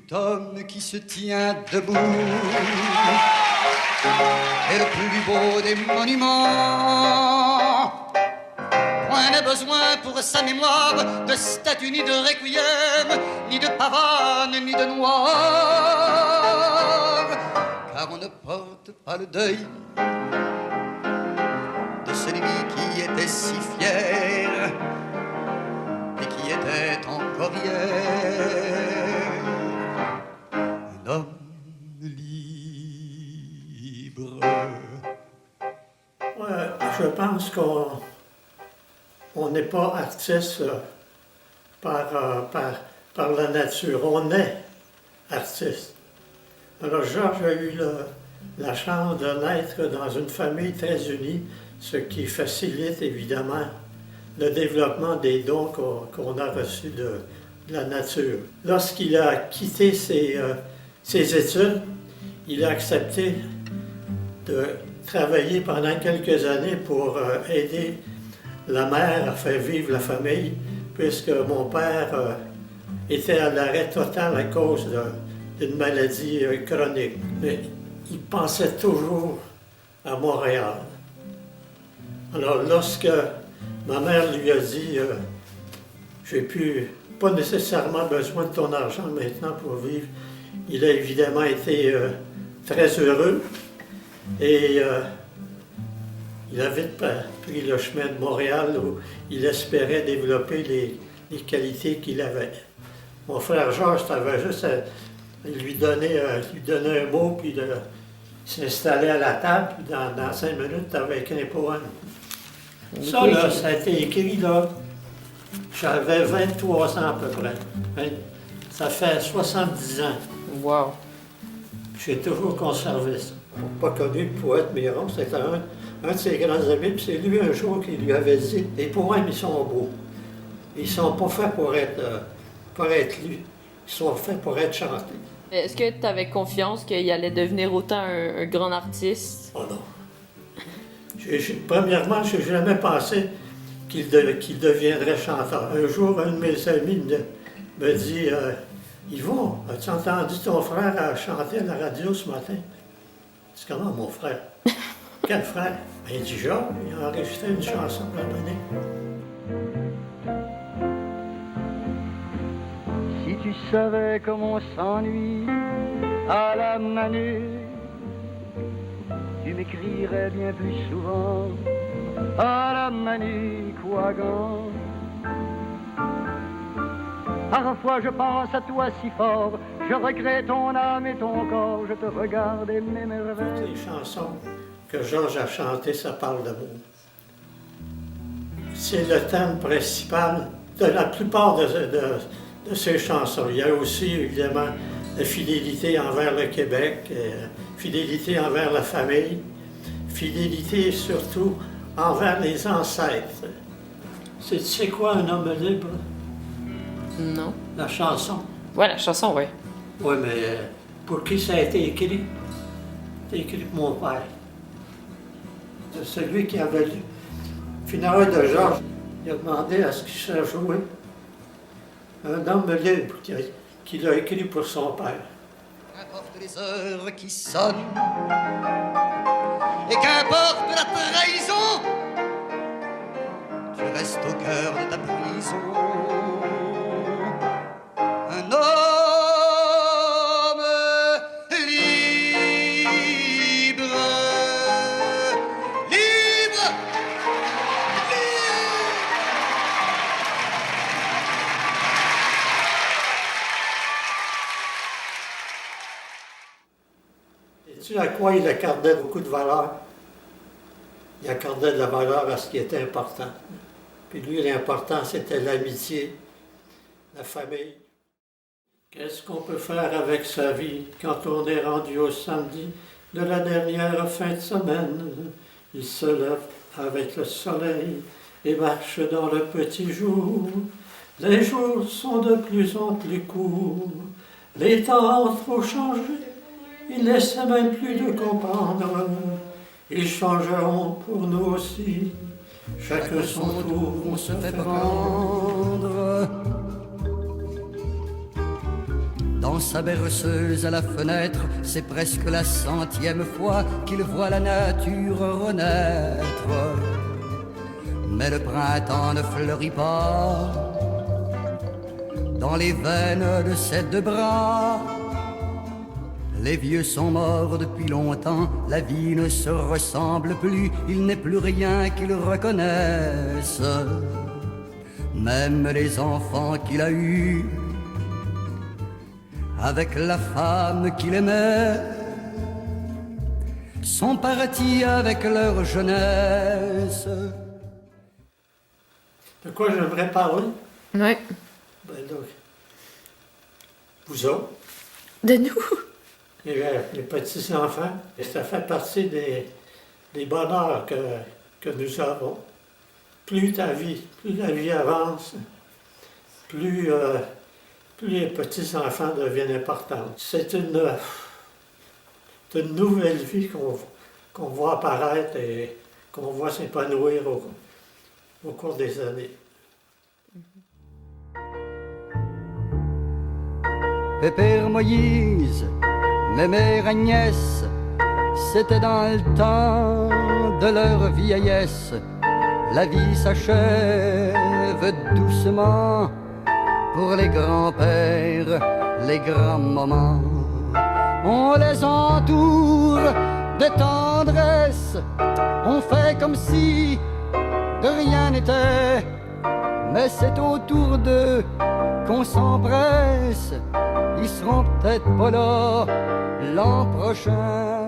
Tout homme qui se tient debout est le plus beau des monuments. Point n'a besoin pour sa mémoire de statue ni de requiem, ni de pavane, ni de noir. Car on ne porte pas le deuil de celui qui était si fier et qui était encore hier un homme libre. Ouais, je pense qu'on n'est pas artiste par la nature, on est artiste. Alors Georges a eu la chance de naître dans une famille très unie, ce qui facilite évidemment le développement des dons qu'on a reçus de la nature. Lorsqu'il a quitté ses études, il a accepté de travailler pendant quelques années pour aider la mère à faire vivre la famille, puisque mon père était à l'arrêt total à cause d'une maladie chronique. Mais il pensait toujours à Montréal. Alors lorsque ma mère lui a dit j'ai pas nécessairement besoin de ton argent maintenant pour vivre, il a évidemment été très heureux et il a vite pris le chemin de Montréal où il espérait développer les qualités qu'il avait. Mon frère Georges, t'avais juste à lui donner un mot, puis de s'installer à la table, puis dans 5 minutes, tu avais écrit un poème. Ça, là, ça a été écrit, là, j'avais 23 ans à peu près. Ça fait 70 ans. Wow! J'ai toujours conservé ça. Pas connu le poète Miron, c'était un de ses grands amis, puis c'est lui un jour qui lui avait dit « Les poèmes, ils sont beaux. Ils sont pas faits pour être lus. Ils sont faits pour être chantés. » Est-ce que tu avais confiance qu'il allait devenir autant un grand artiste? Oh non. Premièrement, je n'ai jamais pensé qu'il deviendrait chanteur. Un jour, un de mes amis me dit Yvon, as-tu entendu ton frère chanter à la radio ce matin? C'est comment, mon frère? Quel frère? Ben, il dit Georges, il a enregistré une chanson pour la donner. Si tu savais comme on s'ennuie à la manue, tu m'écrirais bien plus souvent à la Manicouagan. Parfois je pense à toi si fort, je regrette ton âme et ton corps, je te regarde et m'émerveille. Toutes les chansons que Georges a chantées, ça parle d'amour. C'est le thème principal de la plupart de ses chansons. Il y a aussi, évidemment, la fidélité envers le Québec, fidélité envers la famille, fidélité surtout envers les ancêtres. Tu sais quoi, un homme libre? Non. La chanson. Ouais, la chanson, oui. Oui, mais pour qui ça a été écrit? C'est écrit pour mon père. C'est celui qui avait lu. Funérailles de Georges, il a demandé à ce qu'il soit joué. Un homme libre qui l'a écrit pour son père. Qu'importe les heures qui sonnent, et qu'importe la trahison, tu restes au cœur de ta prison. Un homme libre, libre, Sais-tu à quoi il accordait beaucoup de valeur? Il accordait de la valeur à ce qui était important. Puis lui, l'important, c'était l'amitié, la famille. Qu'est-ce qu'on peut faire avec sa vie quand on est rendu au samedi de la dernière fin de semaine? Il se lève avec le soleil et marche dans le petit jour. Les jours sont de plus en plus courts, les temps ont trop changé, il n'essaie même plus de comprendre. Ils changeront pour nous aussi, chacun son tour, on se fait prendre. Dans sa berceuse à la fenêtre, c'est presque la 100e fois qu'il voit la nature renaître. Mais le printemps ne fleurit pas dans les veines de ses deux bras. Les vieux sont morts depuis longtemps, la vie ne se ressemble plus, il n'est plus rien qu'ils reconnaissent. Même les enfants qu'il a eus, avec la femme qu'il aimait, sont partis avec leur jeunesse. De quoi j'aimerais parler? Ouais. Ben donc, vous autres, De nous. les petits-enfants, ça fait partie des bonheurs que nous avons. Plus la vie avance, plus les petits-enfants deviennent importants. C'est une nouvelle vie qu'on voit apparaître et qu'on voit s'épanouir au cours des années. Pépère Moïse, Mémère Agnès, c'était dans le temps de leur vieillesse. La vie s'achève doucement pour les grands-pères, les grands-mamans. On les entoure de tendresse, on fait comme si de rien n'était. Mais c'est autour d'eux qu'on s'empresse, ils seront peut-être pas là l'an prochain.